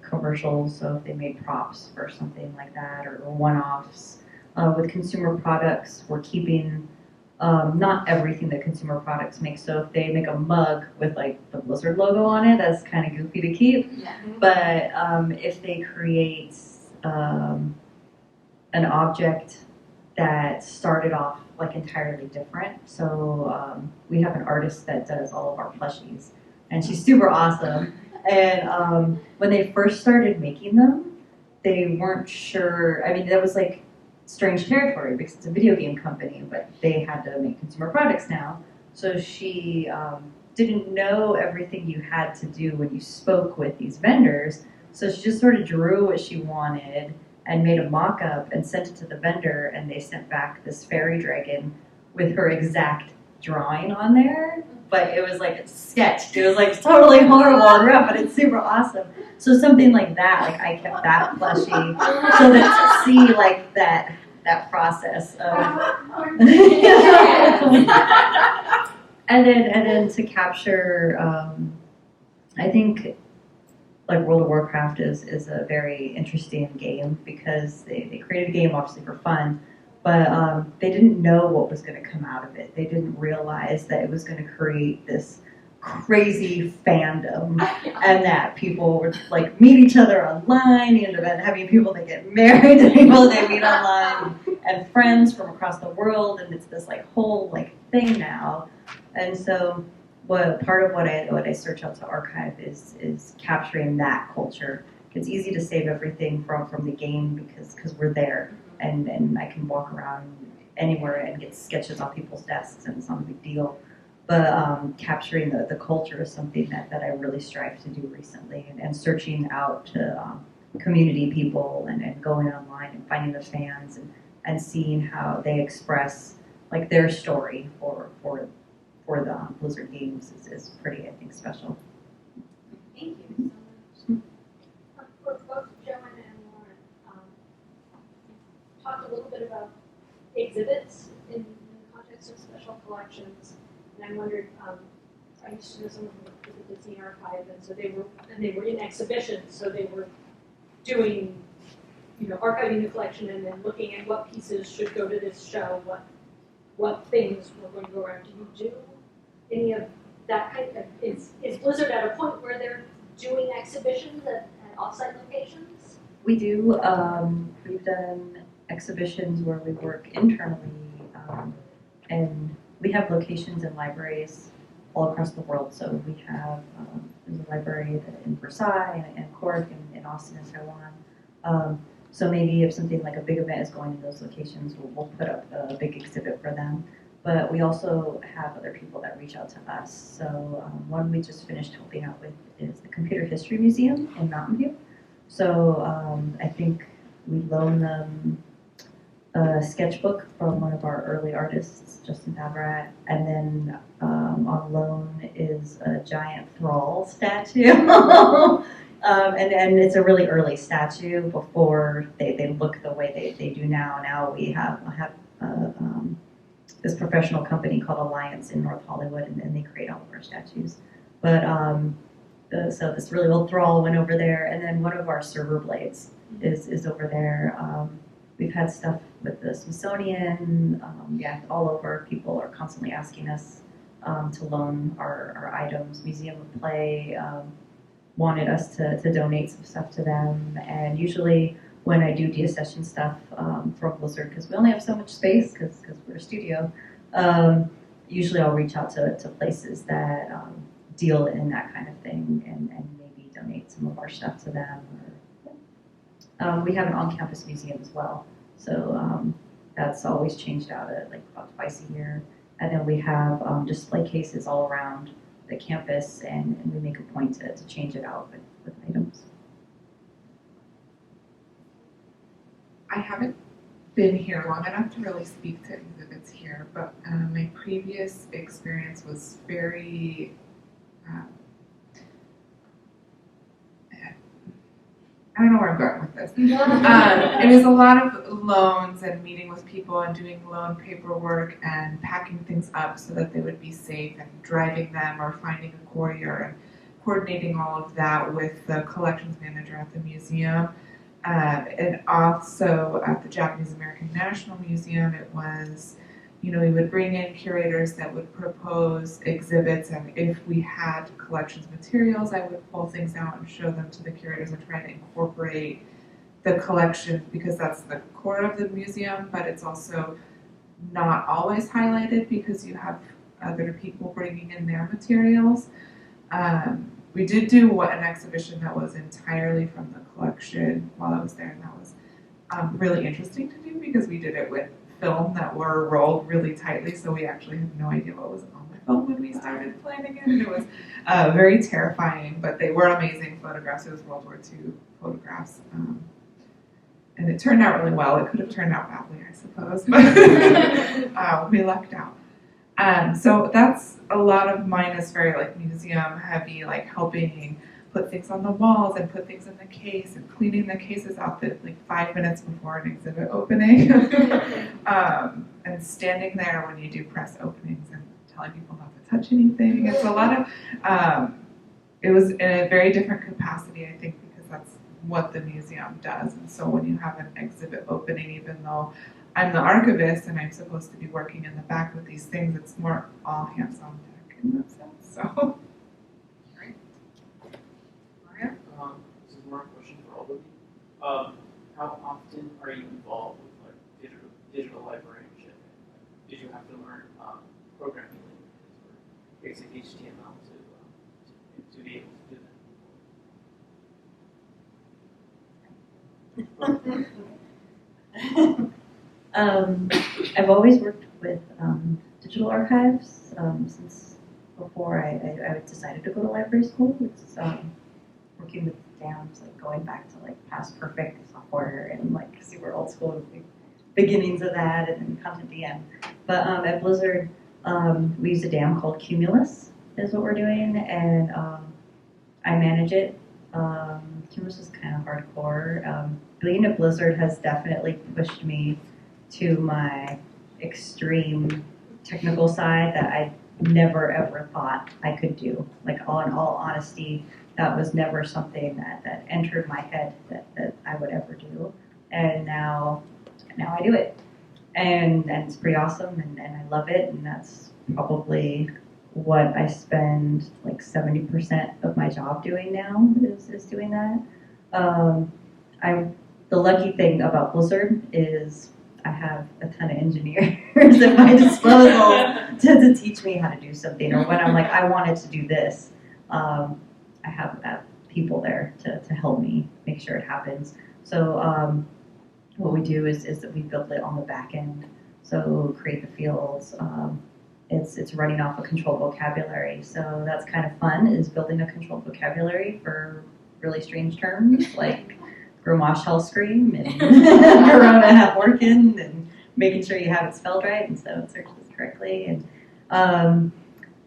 commercials, so if they made props for something like that, or one-offs. With consumer products, we're keeping not everything that consumer products make, so if they make a mug with like the Blizzard logo on it, that's kind of goofy to keep. Yeah. But if they create an object that started off like entirely different. So we have an artist that does all of our plushies, and she's super awesome. And when they first started making them, they weren't sure. I mean, that was like strange territory because it's a video game company, but they had to make consumer products now. So she didn't know everything you had to do when you spoke with these vendors. So she just sort of drew what she wanted and made a mock-up and sent it to the vendor, and they sent back this fairy dragon with her exact drawing on there, but it was like a sketch. It was like totally horrible and rough, but it's super awesome. So something like that, like I kept that plushie so that to see like that process of and then to capture I think like World of Warcraft is a very interesting game because they created a game obviously for fun, but they didn't know what was going to come out of it. They didn't realize that it was going to create this crazy fandom and that people would like meet each other online, you end up having people that get married to people they meet online and friends from across the world, and it's this like whole like thing now. And so part of what I search out to archive is capturing that culture. It's easy to save everything from the game because we're there, and I can walk around anywhere and get sketches off people's desks, and it's not a big deal. But capturing the culture is something that I really strive to do recently, and searching out to community people and going online and finding the fans and seeing how they express like their story for the Blizzard games is pretty, I think, special. Thank you so much. For both Joanna and Lauren, talked a little bit about exhibits in the context of special collections, and I wondered, I used to know someone who worked at the Disney Archive, and so they were in exhibitions, so they were doing, archiving the collection and then looking at what pieces should go to this show, what things were going to go around. Do you do any of that kind of, is Blizzard at a point where they're doing exhibitions at offsite locations? We do. We've done exhibitions where we work internally, and we have locations in libraries all across the world. So we have there's a library in Versailles and Cork and in Austin and Taiwan. So maybe if something like a big event is going to those locations, we'll put up a big exhibit for them. But we also have other people that reach out to us. So one we just finished helping out with is the Computer History Museum in Mountain View. So I think we loaned them a sketchbook from one of our early artists, Justin Favrat, and then on loan is a giant thrall statue. And it's a really early statue before they look the way they do now. Now we have this professional company called Alliance in North Hollywood, and they create all of our statues. But so this really old thrall went over there, and then one of our server blades is over there. We've had stuff with the Smithsonian, all over. People are constantly asking us to loan our items. Museum of Play wanted us to donate some stuff to them, and usually when I do deaccession stuff for Blizzard, because we only have so much space, because we're a studio, usually I'll reach out to places that deal in that kind of thing and maybe donate some of our stuff to them. We have an on-campus museum as well, so that's always changed out at like about twice a year. And then we have display cases all around the campus, and we make a point to change it out with items. I haven't been here long enough to really speak to exhibits here, but my previous experience was very I don't know where I'm going with this. It was a lot of loans and meeting with people and doing loan paperwork and packing things up so that they would be safe, and driving them or finding a courier and coordinating all of that with the collections manager at the museum. And also at the Japanese American National Museum, it was, we would bring in curators that would propose exhibits, and if we had collections materials, I would pull things out and show them to the curators and try to incorporate the collection, because that's the core of the museum, but it's also not always highlighted because you have other people bringing in their materials. We did do an exhibition that was entirely from the collection while I was there, and that was really interesting to do because we did it with film that were rolled really tightly, so we actually had no idea what was on the film when we started planning it, and it was very terrifying, but they were amazing photographs. It was World War II photographs, and it turned out really well. It could have turned out badly, I suppose, but we lucked out. So that's a lot of mine is very like museum heavy, like helping put things on the walls and put things in the case and cleaning the cases out that like 5 minutes before an exhibit opening, and standing there when you do press openings and telling people not to touch anything. It's a lot of, it was in a very different capacity, I think, because that's what the museum does. And so when you have an exhibit opening, even though I'm the archivist and I'm supposed to be working in the back with these things, it's more all hands on deck in that sense. So. This is more a question for all of you. How often are you involved with like digital librarianship? Did you have to learn programming languages or basic HTML to be able to do that? I've always worked with digital archives since before I decided to go to library school. It's working with dams, like going back to like past perfect software and like super old school beginnings of that, and then content DM. But at Blizzard, we use a dam called Cumulus is what we're doing, and I manage it. Cumulus is kind of hardcore. Being at Blizzard has definitely pushed me to my extreme technical side that I never ever thought I could do. Like, in all honesty, that was never something that entered my head that I would ever do. And now I do it. And it's pretty awesome, and I love it, and that's probably what I spend like 70% of my job doing now is doing that. The lucky thing about Blizzard is I have a ton of engineers at my disposal to teach me how to do something, or when I'm like, I wanted to do this, I have people there to help me make sure it happens. So what we do is that we build it on the back end. So create the fields. It's running off a controlled vocabulary. So that's kind of fun, is building a controlled vocabulary for really strange terms like Grimoire Shell Scream and Corona Have Working, and making sure you have it spelled right and so it searches correctly. And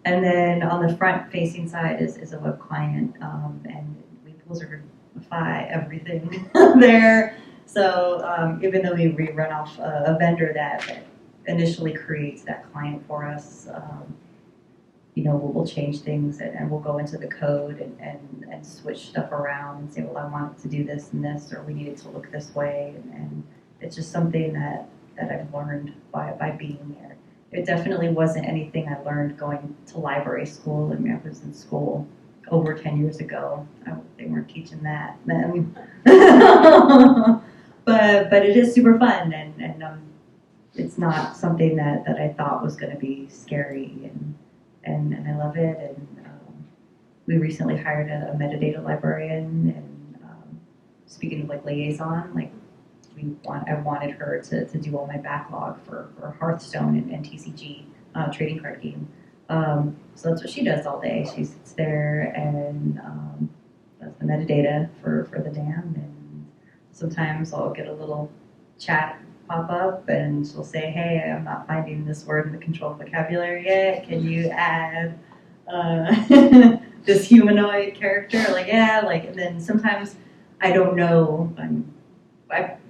then on the front facing side is a web client, and we Blizzardify everything there. So even though we run off a vendor that initially creates that client for us, we'll change things and we'll go into the code and switch stuff around and say, well, I want it to do this and this, or we need it to look this way. And it's just something that I've learned by being there. It definitely wasn't anything I learned going to library school. I mean, I was in school over 10 years ago. They weren't teaching that then. But it is super fun, and it's not something that I thought was going to be scary, and I love it. And we recently hired a metadata librarian, and speaking of like liaison, like I wanted her to do all my backlog for Hearthstone and TCG trading card game. So that's what she does all day. She sits there and does the metadata for the dam, and sometimes I'll get a little chat pop up and she'll say, hey, I'm not finding this word in the controlled vocabulary yet. Can you add this humanoid character? Like, yeah, and then sometimes I don't know.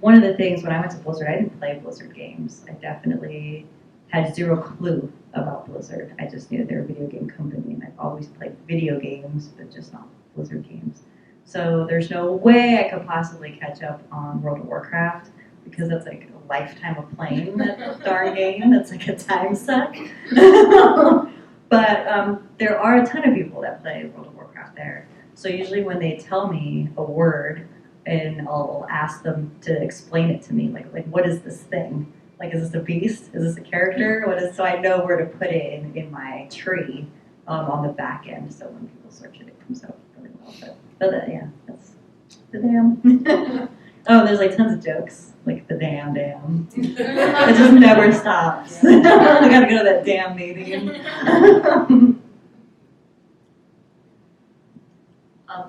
One of the things when I went to Blizzard, I didn't play Blizzard games. I definitely had zero clue about Blizzard. I just knew they're a video game company, and I've always played video games, but just not Blizzard games. So there's no way I could possibly catch up on World of Warcraft, because that's like a lifetime of playing that darn game. That's like a time suck. But there are a ton of people that play World of Warcraft there. So usually when they tell me a word, and I'll ask them to explain it to me, like what is this thing? Like, is this a beast? Is this a character? So I know where to put it in my tree on the back end. So when people search it, it comes out really well. But yeah, that's the dam. Oh, there's like tons of jokes, like the dam. It just never stops. I gotta go to that damn meeting.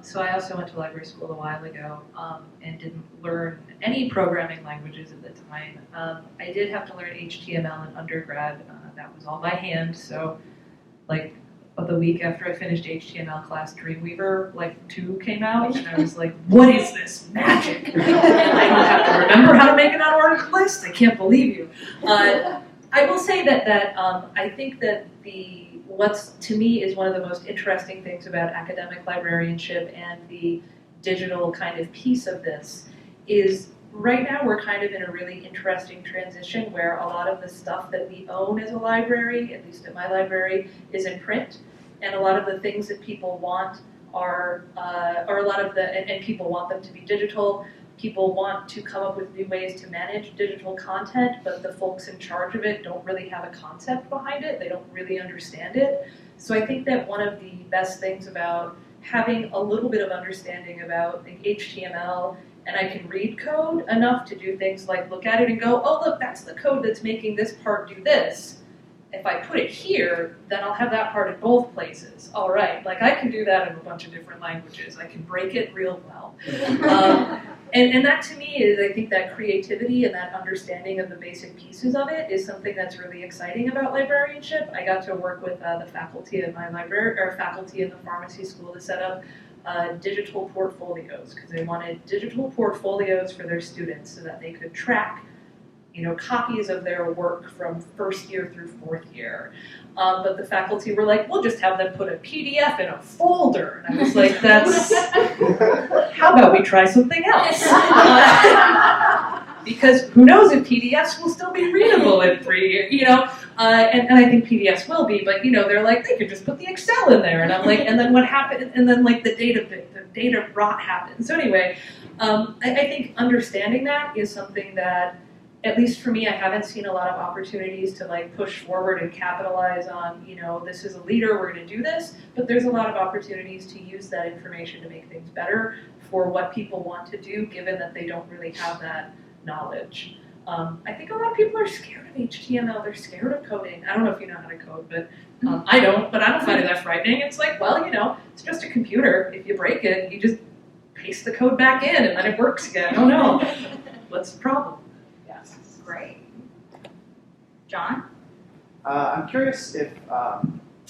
So I also went to library school a while ago and didn't learn any programming languages at the time. I did have to learn HTML in undergrad. That was all by hand. So like the week after I finished HTML class, Dreamweaver 2 came out, and I was like, what is this magic? I don't have to remember how to make an unordered list. I can't believe you. I will say that I think that what's to me is one of the most interesting things about academic librarianship and the digital kind of piece of this is right now we're kind of in a really interesting transition where a lot of the stuff that we own as a library, at least at my library, is in print, and a lot of the things that people want are a lot of and people want them to be digital. People want to come up with new ways to manage digital content, but the folks in charge of it don't really have a concept behind it. They don't really understand it. So I think that one of the best things about having a little bit of understanding about HTML, and I can read code enough to do things like look at it and go, oh look, that's the code that's making this part do this. If I put it here, then I'll have that part in both places. All right, I can do that in a bunch of different languages. I can break it real well. And that to me is, I think that creativity and that understanding of the basic pieces of it is something that's really exciting about librarianship. I got to work with the faculty at my library, or faculty in the pharmacy school, to set up digital portfolios, because they wanted digital portfolios for their students so that they could track copies of their work from first year through fourth year. But the faculty were like, we'll just have them put a PDF in a folder. And I was like, how about we try something else? Because who knows if PDFs will still be readable in 3 years, and I think PDFs will be, but they're like, they could just put the Excel in there. And I'm like, and then what happened? And then like the data rot happened. So anyway, I think understanding that is something that, at least for me, I haven't seen a lot of opportunities to like push forward and capitalize on, this is a leader, we're gonna do this, but there's a lot of opportunities to use that information to make things better for what people want to do, given that they don't really have that knowledge. I think a lot of people are scared of HTML, they're scared of coding. I don't know if you know how to code, but I don't find it that frightening. It's like, well, it's just a computer. If you break it, you just paste the code back in and then it works again. Oh no, what's the problem? Yes, great. John? I'm curious if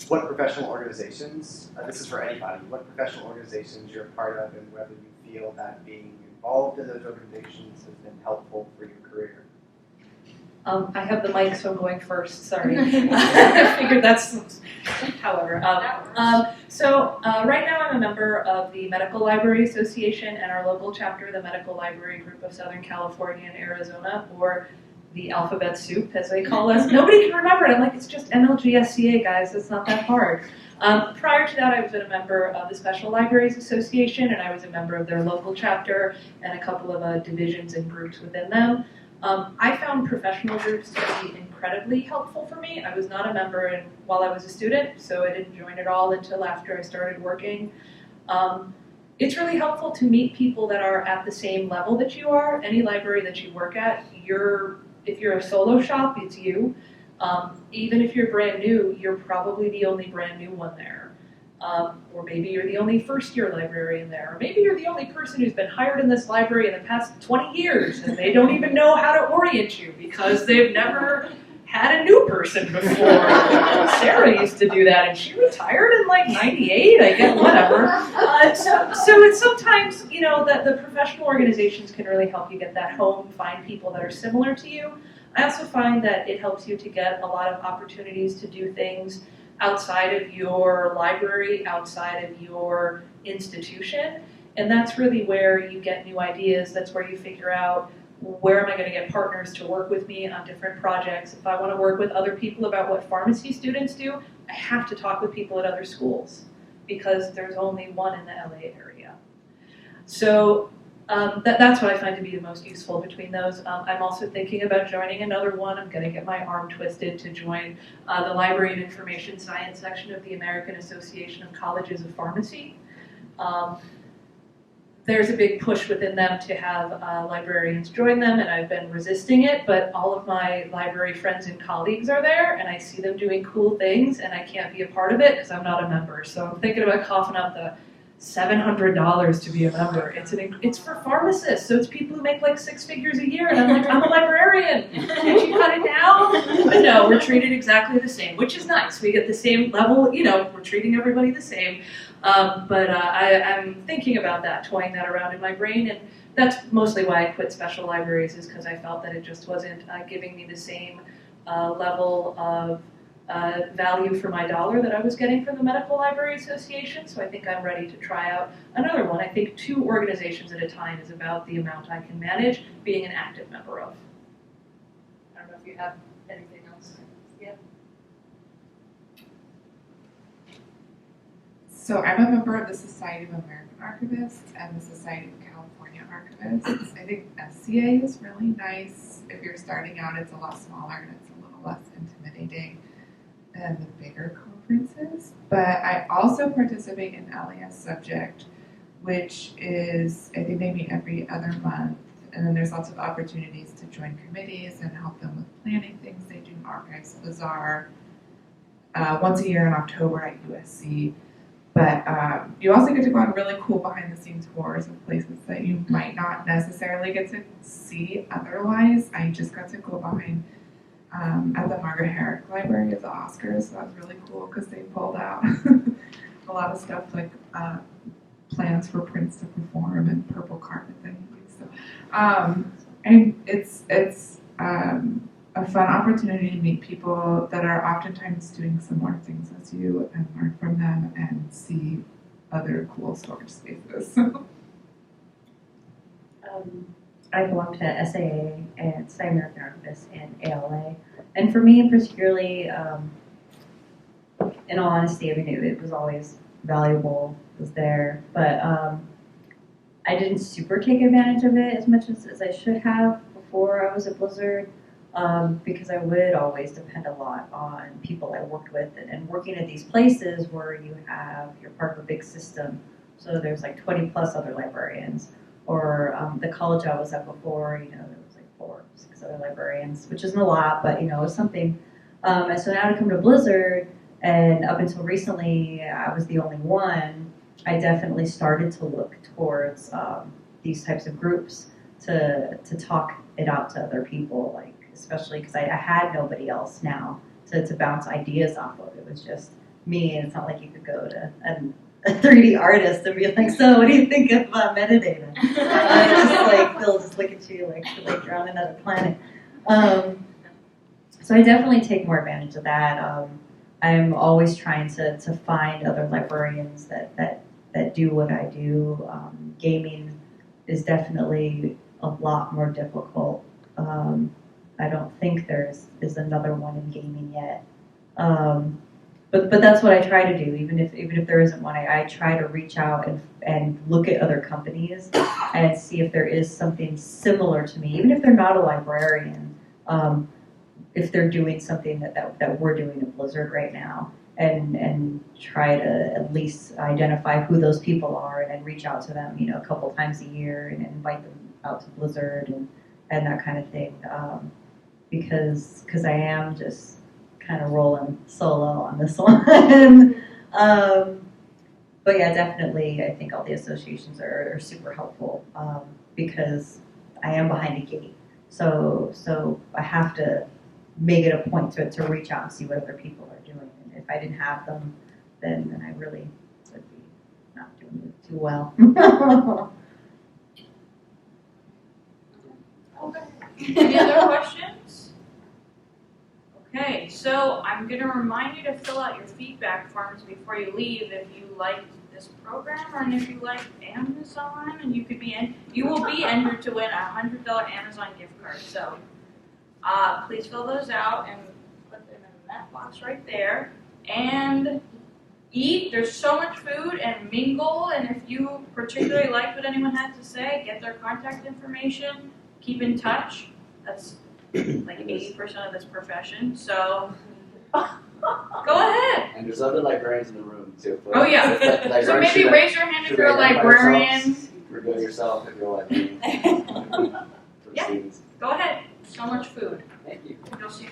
what professional organizations, this is for anybody, what professional organizations you're part of and whether you feel that being involved in those organizations has been helpful for your career. I have the mic, so I'm going first. Sorry. I figured that's, however. So right now I'm a member of the Medical Library Association and our local chapter, the Medical Library Group of Southern California and Arizona, or the alphabet soup, as they call us. Nobody can remember it. I'm like, it's just MLGSCA, guys. It's not that hard. Prior to that, I was a member of the Special Libraries Association, and I was a member of their local chapter and a couple of divisions and groups within them. I found professional groups to be incredibly helpful for me. I was not a member while I was a student, so I didn't join at all until after I started working. It's really helpful to meet people that are at the same level that you are. Any library that you work at, if you're a solo shop, it's you. Even if you're brand new, you're probably the only brand new one there. Or maybe you're the only first-year librarian there. Or maybe you're the only person who's been hired in this library in the past 20 years and they don't even know how to orient you because they've never had a new person before. Sarah used to do that and she retired in like 98, I guess, whatever. So it's sometimes, that the professional organizations can really help you get that home, find people that are similar to you. I also find that it helps you to get a lot of opportunities to do things outside of your library, outside of your institution. And that's really where you get new ideas. That's where you figure out, where am I going to get partners to work with me on different projects? If I want to work with other people about what pharmacy students do, I have to talk with people at other schools because there's only one in the LA area. So that's what I find to be the most useful between those. I'm also thinking about joining another one. I'm going to get my arm twisted to join the Library and Information Science section of the American Association of Colleges of Pharmacy. There's a big push within them to have librarians join them, and I've been resisting it, but all of my library friends and colleagues are there, and I see them doing cool things, and I can't be a part of it because I'm not a member. So I'm thinking about coughing up the $700 to be a member. It's for pharmacists, so it's people who make like 6 figures a year, and I'm like, I'm a librarian. Can't you cut it down? But no, we're treated exactly the same, which is nice. We get the same level, we're treating everybody the same. But I'm thinking about that, toying that around in my brain, and that's mostly why I quit special libraries, is because I felt that it just wasn't giving me the same level of value for my dollar that I was getting from the Medical Library Association, so I think I'm ready to try out another one. I think 2 organizations at a time is about the amount I can manage being an active member of. I don't know if you have anything else. Yeah. So I'm a member of the Society of American Archivists and the Society of California Archivists. I think SCA is really nice. If you're starting out, it's a lot smaller and it's a little less intimidating than the bigger conferences. But I also participate in LIS Subject, which is, I think they meet every other month. And then there's lots of opportunities to join committees and help them with planning things. They do an Archives Bazaar once a year in October at USC. But you also get to go on really cool behind-the-scenes tours of places that you might not necessarily get to see otherwise. I just got to go behind at the Margaret Herrick Library at the Oscars, so that was really cool because they pulled out a lot of stuff like plans for Prince to perform and purple carpet things. So, and it's a fun opportunity to meet people that are oftentimes doing similar things as you and learn from them and see other cool storage spaces. I belong to SAA and Society of American Archivists and ALA. And for me, particularly, in all honesty, I mean, it was always valuable, was there. But I didn't super take advantage of it as much as I should have before I was at Blizzard, because I would always depend a lot on people I worked with. And working at these places where you're part of a big system, so there's like 20 plus other librarians. Or the college I was at before, there was like 4 or 6 other librarians, which isn't a lot, but it was something. And so now to come to Blizzard, and up until recently, I was the only one. I definitely started to look towards these types of groups to talk it out to other people, like especially because I had nobody else now to bounce ideas off of. It was just me, and it's not like you could go to a 3D artist and be like, so what do you think of metadata? It's just like, they'll just look at you like you're on another planet. So I definitely take more advantage of that. I'm always trying to find other librarians that do what I do. Gaming is definitely a lot more difficult. I don't think there's another one in gaming yet. But that's what I try to do. Even if there isn't one, I try to reach out and look at other companies and see if there is something similar to me, even if they're not a librarian. If they're doing something that we're doing at Blizzard right now, and try to at least identify who those people are and reach out to them, a couple times a year and invite them out to Blizzard and that kind of thing, because I am just kind of rolling solo on this one. But yeah, definitely, I think all the associations are super helpful, because I am behind a gate. So I have to make it a point to reach out and see what other people are doing. And if I didn't have them, then I really would be not doing too well. Okay. Any other questions? Okay, so I'm going to remind you to fill out your feedback forms before you leave if you liked this program or if you like Amazon, and you will be entered to win a $100 Amazon gift card. So please fill those out and put them in that box right there. And eat. There's so much food, and mingle. And if you particularly liked what anyone had to say, get their contact information. Keep in touch. That's like 80% of this profession. So go ahead. And there's other librarians in the room too. Oh yeah. So maybe raise your hand if you're a librarian. Reveal yourself if you're a librarian. Yeah. Go ahead. So much food. Thank you. You'll see.